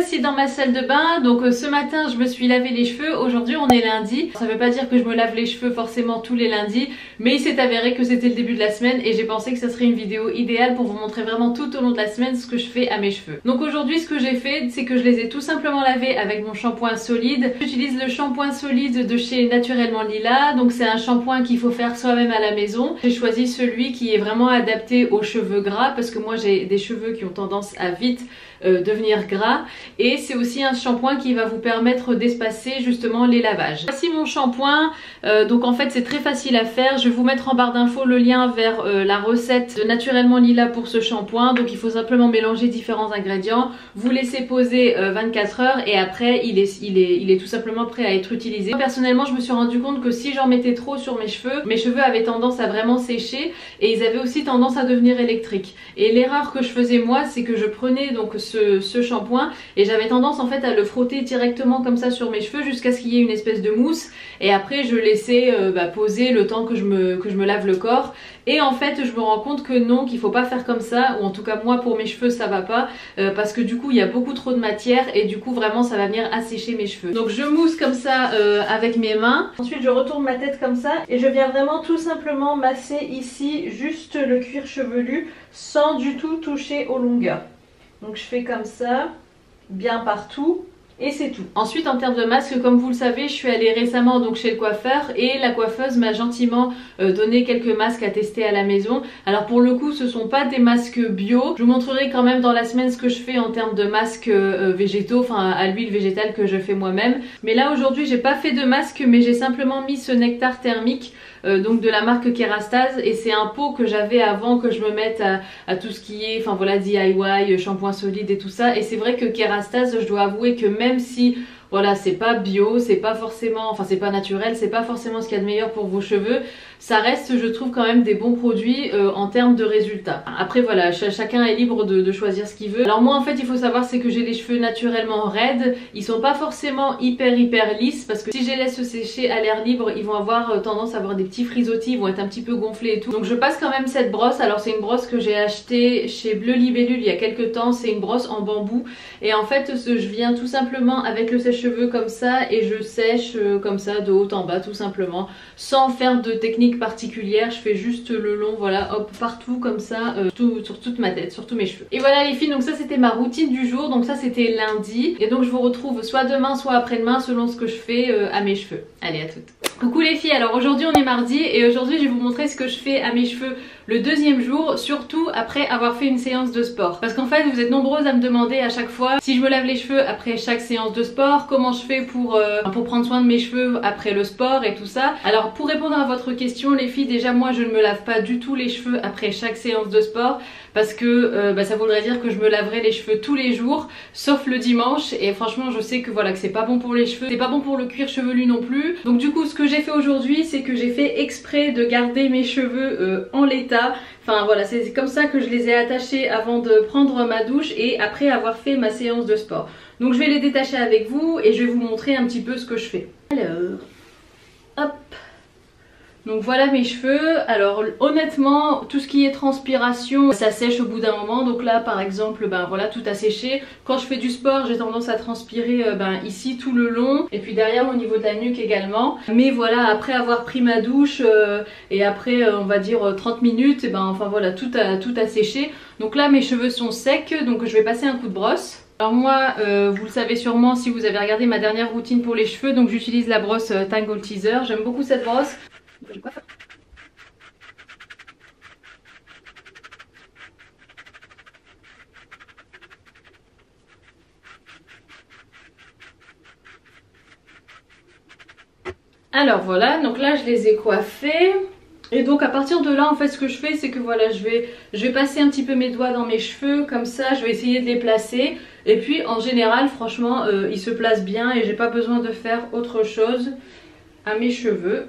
voici dans ma salle de bain. Donc ce matin je me suis lavé les cheveux. Aujourd'hui on est lundi. Ça veut pas dire que je me lave les cheveux forcément tous les lundis, mais il s'est avéré que c'était le début de la semaine et j'ai pensé que ça serait une vidéo idéale pour vous montrer vraiment tout au long de la semaine ce que je fais à mes cheveux. Donc aujourd'hui ce que j'ai fait, c'est que je les ai tout simplement lavés avec mon shampoing solide. J'utilise le shampoing solide de chez Naturellement Lila. Donc c'est un shampoing qu'il faut faire soi-même à la maison. J'ai choisi celui qui est vraiment adapté aux cheveux gras parce que moi j'ai des cheveux qui ont tendance à vite devenir gras, et c'est aussi un shampoing qui va vous permettre d'espacer justement les lavages. Voici mon shampoing. Donc en fait c'est très facile à faire. Je vais vous mettre en barre d'infos le lien vers la recette de Naturellement Lila pour ce shampoing. Donc il faut simplement mélanger différents ingrédients, vous laissez poser 24 heures et après il est tout simplement prêt à être utilisé. Personnellement je me suis rendu compte que si j'en mettais trop sur mes cheveux avaient tendance à vraiment sécher et ils avaient aussi tendance à devenir électriques. Et l'erreur que je faisais moi, c'est que je prenais donc ce shampoing et j'avais tendance en fait à le frotter directement comme ça sur mes cheveux jusqu'à ce qu'il y ait une espèce de mousse, et après je laissais poser le temps que je me lave le corps. Et en fait je me rends compte que non, qu'il faut pas faire comme ça, ou en tout cas moi pour mes cheveux ça va pas, parce que du coup il y a beaucoup trop de matière et du coup vraiment ça va venir assécher mes cheveux. Donc je mousse comme ça avec mes mains, ensuite je retourne ma tête comme ça et je viens vraiment tout simplement masser ici juste le cuir chevelu sans du tout toucher aux longueurs. Donc je fais comme ça, bien partout. Et c'est tout. Ensuite en termes de masque, comme vous le savez, je suis allée récemment donc chez le coiffeur et la coiffeuse m'a gentiment donné quelques masques à tester à la maison. Alors pour le coup ce sont pas des masques bio. Je vous montrerai quand même dans la semaine ce que je fais en termes de masques végétaux, enfin à l'huile végétale que je fais moi-même. Mais là aujourd'hui j'ai pas fait de masque, mais j'ai simplement mis ce nectar thermique donc de la marque Kerastase, et c'est un pot que j'avais avant que je me mette à tout ce qui est, enfin voilà, DIY, shampoing solide et tout ça. Et c'est vrai que Kerastase, je dois avouer que même si voilà c'est pas bio, c'est pas forcément, enfin c'est pas naturel, c'est pas forcément ce qu'il y a de meilleur pour vos cheveux, ça reste je trouve quand même des bons produits en termes de résultats. Après voilà, chacun est libre de choisir ce qu'il veut. Alors moi en fait il faut savoir c'est que j'ai les cheveux naturellement raides, ils sont pas forcément hyper lisses, parce que si je les laisse sécher à l'air libre ils vont avoir tendance à avoir des petits frisottis, ils vont être un petit peu gonflés et tout. Donc je passe quand même cette brosse. Alors c'est une brosse que j'ai achetée chez Bleu Libellule il y a quelques temps, c'est une brosse en bambou et en fait je viens tout simplement avec le sèche-cheveux comme ça et je sèche comme ça de haut en bas tout simplement, sans faire de technique particulière. Je fais juste le long, voilà, hop, partout comme ça, sur toute ma tête, sur tous mes cheveux. Et voilà les filles, donc ça c'était ma routine du jour, donc ça c'était lundi, et donc je vous retrouve soit demain soit après-demain selon ce que je fais à mes cheveux. Allez, à toutes. Coucou les filles, alors aujourd'hui on est mardi et aujourd'hui je vais vous montrer ce que je fais à mes cheveux le deuxième jour, surtout après avoir fait une séance de sport. Parce qu'en fait vous êtes nombreuses à me demander à chaque fois si je me lave les cheveux après chaque séance de sport, comment je fais pour prendre soin de mes cheveux après le sport et tout ça. Alors pour répondre à votre question les filles, déjà moi je ne me lave pas du tout les cheveux après chaque séance de sport, parce que ça voudrait dire que je me laverais les cheveux tous les jours sauf le dimanche, et franchement je sais que voilà que c'est pas bon pour les cheveux, c'est pas bon pour le cuir chevelu non plus. Donc du coup ce que j'ai fait aujourd'hui, c'est que j'ai fait exprès de garder mes cheveux en l'état. Enfin voilà, c'est comme ça que je les ai attachés avant de prendre ma douche et après avoir fait ma séance de sport. Donc je vais les détacher avec vous et je vais vous montrer un petit peu ce que je fais. Alors, hop. Donc voilà mes cheveux. Alors honnêtement tout ce qui est transpiration ça sèche au bout d'un moment. Donc là par exemple ben voilà, tout a séché. Quand je fais du sport j'ai tendance à transpirer ici tout le long et puis derrière au niveau de la nuque également. Mais voilà, après avoir pris ma douche et après on va dire 30 minutes, et ben enfin voilà, tout a séché. Donc là mes cheveux sont secs, donc je vais passer un coup de brosse. Alors moi, vous le savez sûrement si vous avez regardé ma dernière routine pour les cheveux, donc j'utilise la brosse Tangle Teaser. J'aime beaucoup cette brosse. Alors voilà, donc là je les ai coiffés. Et donc à partir de là en fait ce que je fais c'est que voilà, je vais passer un petit peu mes doigts dans mes cheveux comme ça, je vais essayer de les placer. Et puis en général franchement ils se placent bien et j'ai pas besoin de faire autre chose à mes cheveux.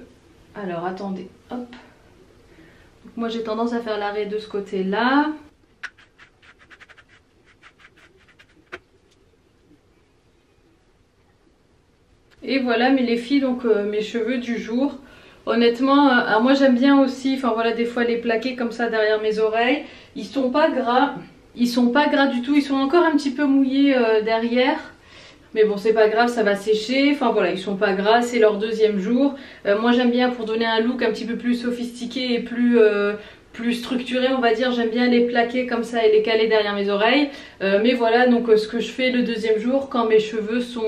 Alors attendez, hop. Donc, moi j'ai tendance à faire l'arrêt de ce côté là. Et voilà mais les filles, donc mes cheveux du jour. Honnêtement, moi j'aime bien aussi, enfin voilà, des fois les plaquer comme ça derrière mes oreilles. Ils sont pas gras, Ils sont pas gras du tout, ils sont encore un petit peu mouillés derrière. Mais bon, c'est pas grave, ça va sécher. Enfin voilà, ils sont pas gras, c'est leur deuxième jour. Moi j'aime bien, pour donner un look un petit peu plus sophistiqué et plus structuré, on va dire, j'aime bien les plaquer comme ça et les caler derrière mes oreilles. Mais voilà, donc ce que je fais le deuxième jour quand mes cheveux sont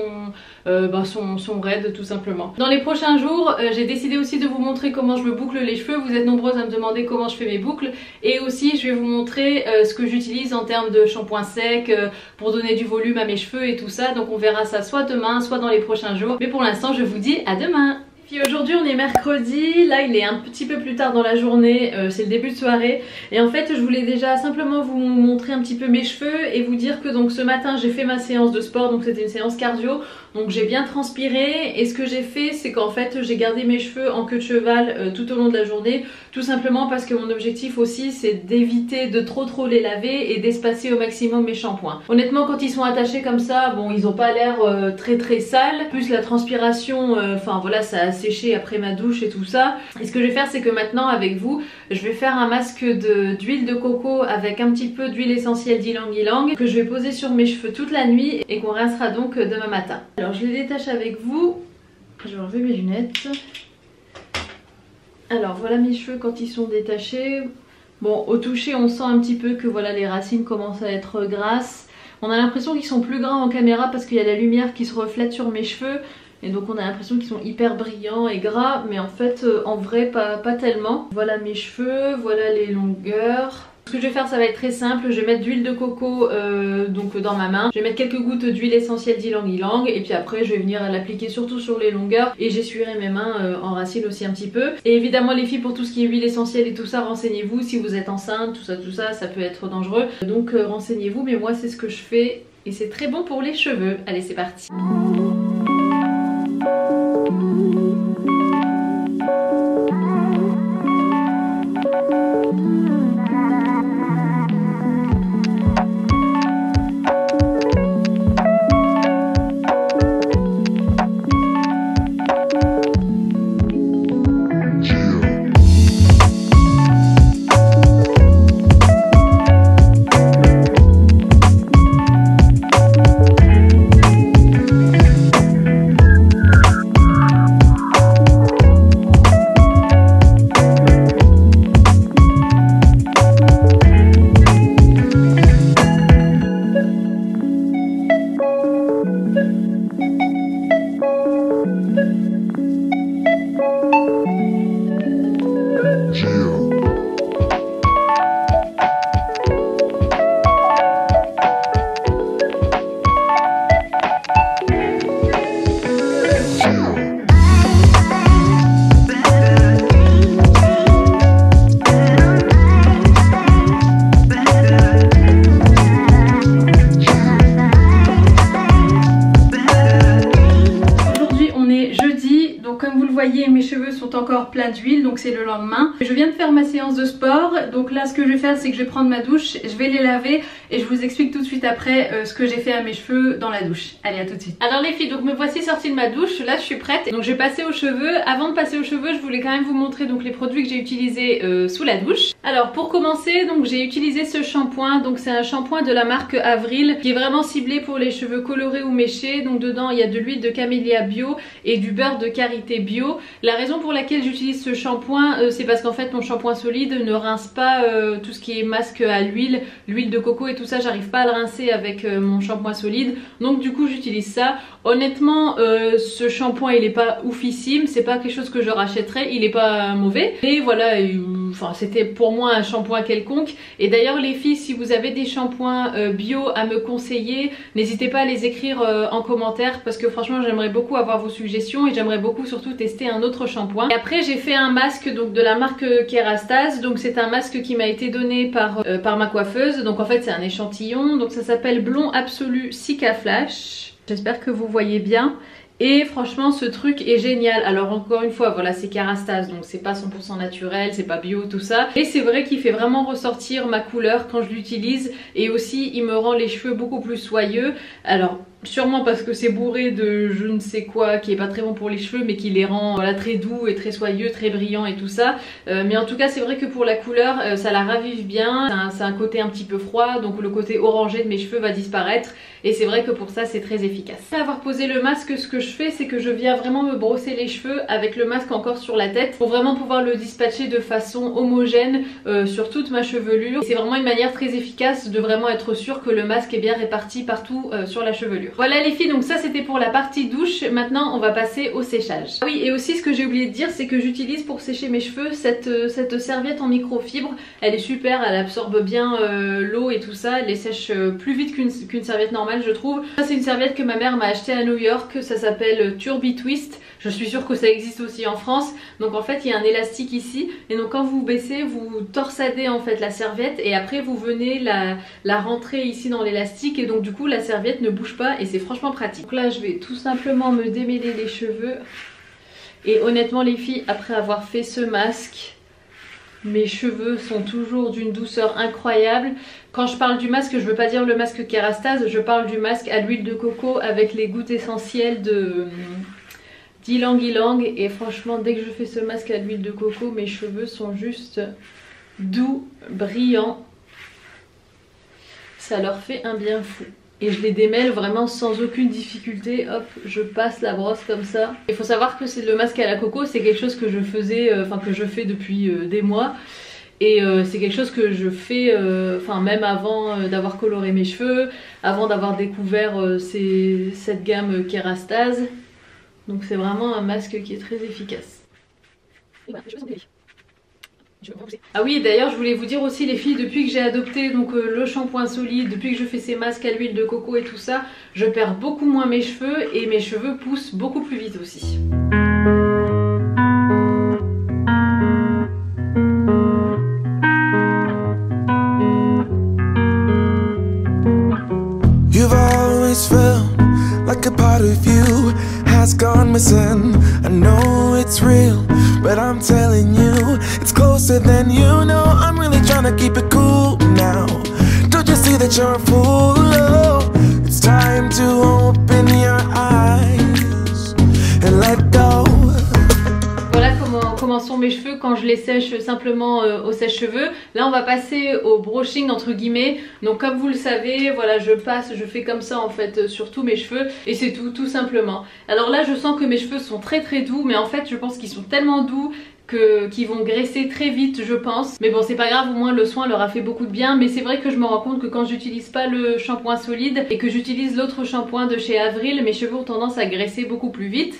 raides tout simplement. Dans les prochains jours, j'ai décidé aussi de vous montrer comment je me boucle les cheveux. Vous êtes nombreuses à me demander comment je fais mes boucles. Et aussi je vais vous montrer ce que j'utilise en termes de shampoing sec pour donner du volume à mes cheveux et tout ça. Donc on verra ça soit demain, soit dans les prochains jours. Mais pour l'instant, je vous dis à demain. Puis aujourd'hui on est mercredi, là il est un petit peu plus tard dans la journée, c'est le début de soirée. Et en fait je voulais déjà simplement vous montrer un petit peu mes cheveux et vous dire que donc ce matin j'ai fait ma séance de sport, donc c'était une séance cardio. Donc j'ai bien transpiré et ce que j'ai fait c'est qu'en fait j'ai gardé mes cheveux en queue de cheval tout au long de la journée. Tout simplement parce que mon objectif aussi c'est d'éviter de trop les laver et d'espacer au maximum mes shampoings. Honnêtement quand ils sont attachés comme ça, bon ils ont pas l'air très sales. Plus la transpiration, enfin voilà, ça a séché après ma douche et tout ça. Et ce que je vais faire c'est que maintenant avec vous, je vais faire un masque d'huile de coco avec un petit peu d'huile essentielle d'ylang-ylang que je vais poser sur mes cheveux toute la nuit et qu'on rincera donc demain matin. Alors je les détache avec vous. Je vais enlever mes lunettes. Alors voilà mes cheveux quand ils sont détachés. Bon, au toucher on sent un petit peu que voilà les racines commencent à être grasses. On a l'impression qu'ils sont plus gras en caméra parce qu'il y a la lumière qui se reflète sur mes cheveux. Et donc on a l'impression qu'ils sont hyper brillants et gras. Mais en fait en vrai pas tellement. Voilà mes cheveux, voilà les longueurs. Ce que je vais faire ça va être très simple, je vais mettre d'huile de coco donc dans ma main. Je vais mettre quelques gouttes d'huile essentielle d'ylang-ylang et puis après je vais venir l'appliquer surtout sur les longueurs et j'essuierai mes mains en racines aussi un petit peu. Et évidemment les filles, pour tout ce qui est huile essentielle et tout ça, renseignez-vous si vous êtes enceinte, tout ça peut être dangereux. Donc renseignez-vous, mais moi c'est ce que je fais et c'est très bon pour les cheveux. Allez c'est parti. Mes cheveux sont encore pleins d'huile, donc c'est le lendemain. Je viens de faire ma séance de sport, donc là ce que je vais faire c'est que je vais prendre ma douche, je vais les laver et je vous explique tout de suite après ce que j'ai fait à mes cheveux dans la douche. Allez, à tout de suite. Alors les filles, donc me voici sortie de ma douche, là je suis prête. Donc je vais passer aux cheveux. Avant de passer aux cheveux, je voulais quand même vous montrer donc les produits que j'ai utilisés sous la douche. Alors pour commencer, donc j'ai utilisé ce shampoing, donc c'est un shampoing de la marque Avril qui est vraiment ciblé pour les cheveux colorés ou méchés. Donc dedans il y a de l'huile de camélia bio et du beurre de karité bio. La raison pour laquelle j'utilise ce shampoing, c'est parce qu'en fait mon shampoing solide ne rince pas tout ce qui est masque à l'huile de coco et tout ça, j'arrive pas à le rincer avec mon shampoing solide, donc du coup j'utilise ça. Honnêtement ce shampoing il est pas oufissime, c'est pas quelque chose que je rachèterais, il est pas mauvais, et voilà, enfin c'était pour moi un shampoing quelconque. Et d'ailleurs les filles, si vous avez des shampoings bio à me conseiller, n'hésitez pas à les écrire en commentaire parce que franchement j'aimerais beaucoup avoir vos suggestions et j'aimerais beaucoup surtout tester un autre shampoing. Et après j'ai fait un masque donc de la marque Kerastase, donc c'est un masque qui m'a été donné par ma coiffeuse, donc en fait c'est un échantillon, donc ça s'appelle Blond Absolu Cica Flash. J'espère que vous voyez bien. Et franchement ce truc est génial. Alors encore une fois voilà, c'est Kerastase, donc c'est pas 100% naturel, c'est pas bio tout ça, et c'est vrai qu'il fait vraiment ressortir ma couleur quand je l'utilise, et aussi il me rend les cheveux beaucoup plus soyeux. Alors Sûrement parce que c'est bourré de je ne sais quoi qui est pas très bon pour les cheveux mais qui les rend voilà, très doux et très soyeux, très brillants et tout ça. Mais en tout cas c'est vrai que pour la couleur ça la ravive bien, c'est un côté un petit peu froid donc le côté orangé de mes cheveux va disparaître et c'est vrai que pour ça c'est très efficace. Après avoir posé le masque, ce que je fais c'est que je viens vraiment me brosser les cheveux avec le masque encore sur la tête pour vraiment pouvoir le dispatcher de façon homogène sur toute ma chevelure. C'est vraiment une manière très efficace de vraiment être sûr que le masque est bien réparti partout sur la chevelure. Voilà les filles, donc ça c'était pour la partie douche. Maintenant on va passer au séchage. Ah oui, et aussi ce que j'ai oublié de dire c'est que j'utilise pour sécher mes cheveux cette serviette en microfibre. Elle est super, elle absorbe bien l'eau et tout ça, elle les sèche plus vite qu'une serviette normale je trouve. Ça c'est une serviette que ma mère m'a achetée à New York, ça s'appelle Turby Twist. Je suis sûre que ça existe aussi en France. Donc en fait il y a un élastique ici et donc quand vous baissez vous torsadez en fait la serviette et après vous venez la rentrer ici dans l'élastique et donc du coup la serviette ne bouge pas et c'est franchement pratique. Donc là je vais tout simplement me démêler les cheveux et honnêtement les filles, après avoir fait ce masque, mes cheveux sont toujours d'une douceur incroyable. Quand je parle du masque, je veux pas dire le masque Kérastase, je parle du masque à l'huile de coco avec les gouttes essentielles de d'ylang ylang et franchement dès que je fais ce masque à l'huile de coco, mes cheveux sont juste doux, brillants. Ça leur fait un bien fou. Et je les démêle vraiment sans aucune difficulté, hop, je passe la brosse comme ça. Il faut savoir que c'est le masque à la coco, c'est quelque chose que je faisais, que je fais depuis des mois. Et c'est quelque chose que je fais même avant d'avoir coloré mes cheveux, avant d'avoir découvert cette gamme Kérastase. Donc c'est vraiment un masque qui est très efficace. Et voilà, les cheveux sont déliés. Ah oui, d'ailleurs je voulais vous dire aussi les filles, depuis que j'ai adopté donc le shampoing solide, depuis que je fais ces masques à l'huile de coco et tout ça, je perds beaucoup moins mes cheveux et mes cheveux poussent beaucoup plus vite aussi. You've always felt like a part of you has gone missing. I know it's real, but I'm telling you, it's closer than you know. I'm really trying to keep it cool now. Don't you see that you're a fool? Oh, it's time to open your eyes and let go. Voilà comment sont mes cheveux quand je les sèche simplement au sèche-cheveux. Là on va passer au brushing entre guillemets. Donc comme vous le savez, voilà je fais comme ça en fait sur tous mes cheveux et c'est tout simplement. Alors là je sens que mes cheveux sont très doux, mais en fait je pense qu'ils sont tellement doux qu'ils vont graisser très vite je pense. Mais bon c'est pas grave, au moins le soin leur a fait beaucoup de bien. Mais c'est vrai que je me rends compte que quand j'utilise pas le shampoing solide et que j'utilise l'autre shampoing de chez Avril, mes cheveux ont tendance à graisser beaucoup plus vite.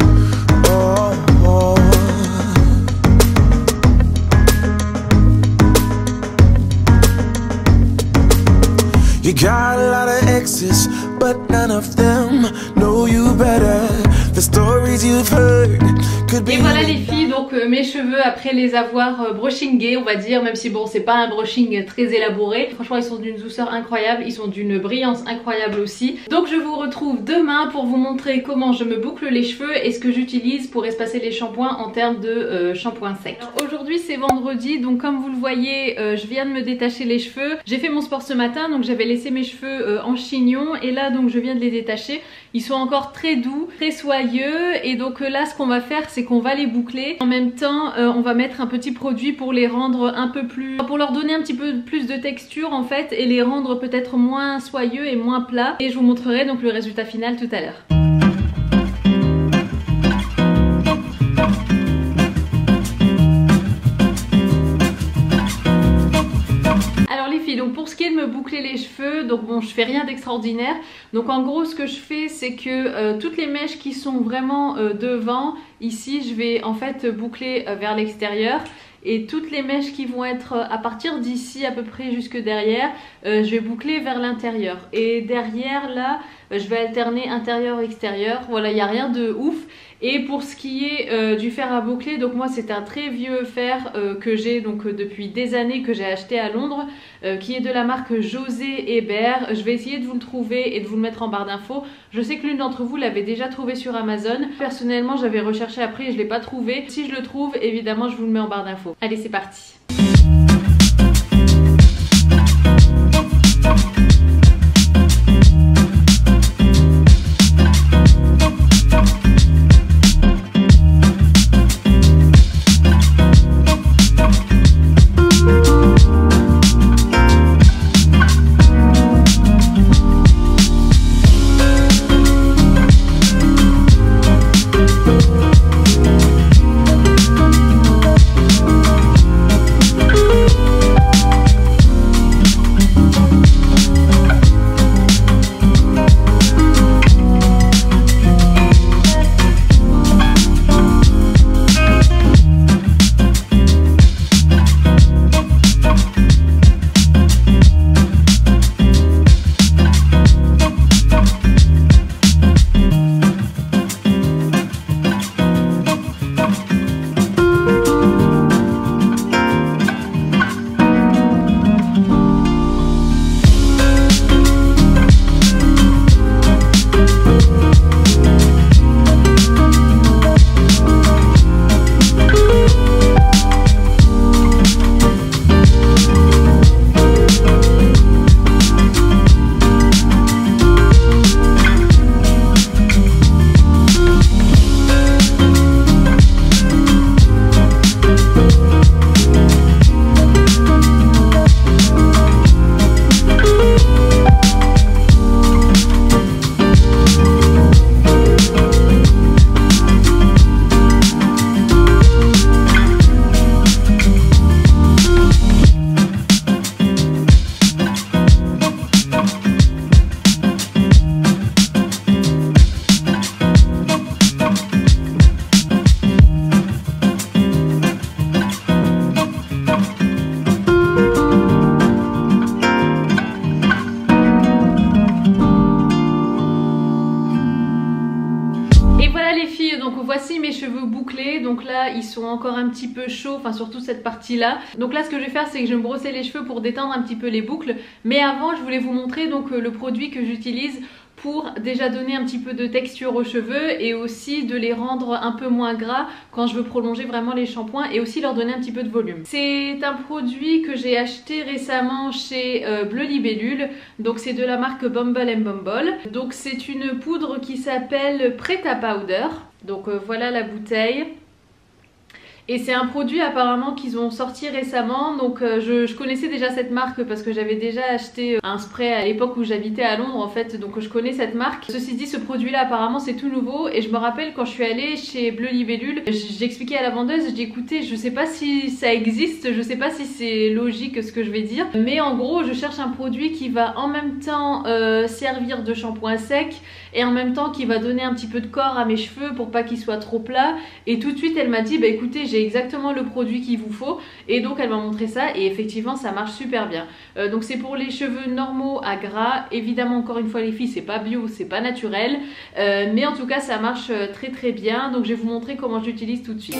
You got a lot of exes, but none of them know you better. The stories you've heard could be. Et voilà les filles, donc mes cheveux après les avoir brushingés on va dire, même si bon c'est pas un brushing très élaboré. Franchement ils sont d'une douceur incroyable, ils sont d'une brillance incroyable aussi. Donc je vous retrouve demain pour vous montrer comment je me boucle les cheveux et ce que j'utilise pour espacer les shampoings en termes de shampoing sec. Aujourd'hui c'est vendredi, donc comme vous le voyez je viens de me détacher les cheveux. J'ai fait mon sport ce matin, donc j'avais laissé mes cheveux en chignon et là donc je viens de les détacher. Ils sont encore très doux, très soyeux et donc là ce qu'on va faire c'est qu'on va les boucler. En même temps on va mettre un petit produit pour les rendre un peu plus, pour leur donner un petit peu plus de texture en fait et les rendre peut-être moins soyeux et moins plats. Et je vous montrerai donc le résultat final tout à l'heure. Donc pour ce qui est de me boucler les cheveux, donc bon je fais rien d'extraordinaire. Donc en gros ce que je fais c'est que toutes les mèches qui sont vraiment devant, ici je vais en fait boucler vers l'extérieur. Et toutes les mèches qui vont être à partir d'ici à peu près jusque derrière, je vais boucler vers l'intérieur. Et derrière là, je vais alterner intérieur-extérieur. Voilà, il n'y a rien de ouf. Et pour ce qui est du fer à boucler, donc moi c'est un très vieux fer que j'ai donc depuis des années, que j'ai acheté à Londres, qui est de la marque José Hébert. Je vais essayer de vous le trouver et de vous le mettre en barre d'infos. Je sais que l'une d'entre vous l'avait déjà trouvé sur Amazon. Personnellement j'avais recherché après et je ne l'ai pas trouvé. Si je le trouve, évidemment je vous le mets en barre d'infos. Allez c'est parti. ils sont encore un petit peu chauds, enfin surtout cette partie là. Donc là ce que je vais faire c'est que je vais me brosser les cheveux pour détendre un petit peu les boucles. Mais avant je voulais vous montrer donc le produit que j'utilise pour déjà donner un petit peu de texture aux cheveux et aussi de les rendre un peu moins gras quand je veux prolonger vraiment les shampoings et aussi leur donner un petit peu de volume. C'est un produit que j'ai acheté récemment chez Bleu Libellule, donc c'est de la marque Bumble & Bumble. Donc c'est une poudre qui s'appelle Preta Powder, donc voilà la bouteille. Et c'est un produit apparemment qu'ils ont sorti récemment, donc je connaissais déjà cette marque parce que j'avais déjà acheté un spray à l'époque où j'habitais à Londres en fait, donc je connais cette marque. Ceci dit, ce produit là apparemment c'est tout nouveau et je me rappelle quand je suis allée chez Bleu Libellule, j'expliquais à la vendeuse, j'ai dit écoutez, je sais pas si ça existe, je sais pas si c'est logique ce que je vais dire, mais en gros je cherche un produit qui va en même temps servir de shampoing sec et en même temps qui va donner un petit peu de corps à mes cheveux pour pas qu'ils soient trop plats. Et tout de suite elle m'a dit bah écoutez, j'ai exactement le produit qu'il vous faut, et donc elle m'a montré ça et effectivement ça marche super bien. Donc c'est pour les cheveux normaux à gras, évidemment encore une fois les filles c'est pas bio, c'est pas naturel, mais en tout cas ça marche très très bien. Donc je vais vous montrer comment je l'utilise tout de suite.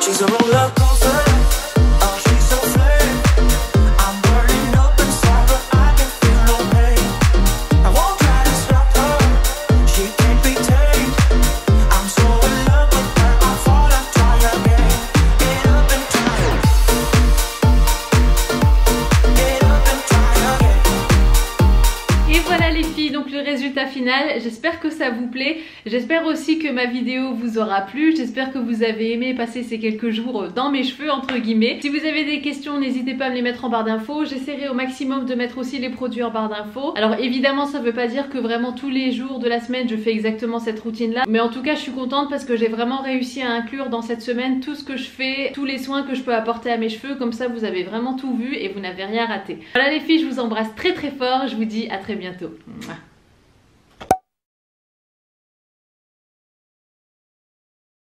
She's a roller coaster. Oh, she's so flame. I'm burning up inside, but I can feel no pain. I won't try to stop her. She can't be tamed. I'm so in love with her. I fall and try again. Get up and try. Get up and try again. Et voilà les filles, donc le résultat final. J'espère que ça vous plaît. J'espère aussi que ma vidéo vous aura plu. J'espère que vous avez aimé passer ces quelques jours dans mes cheveux entre guillemets. Si vous avez des questions, n'hésitez pas à me les mettre en barre d'infos. J'essaierai au maximum de mettre aussi les produits en barre d'infos. Alors évidemment ça veut pas dire que vraiment tous les jours de la semaine je fais exactement cette routine là. Mais en tout cas je suis contente parce que j'ai vraiment réussi à inclure dans cette semaine tout ce que je fais, tous les soins que je peux apporter à mes cheveux. Comme ça vous avez vraiment tout vu et vous n'avez rien raté. Voilà les filles, je vous embrasse très très fort. Je vous dis à très bientôt. Mouah.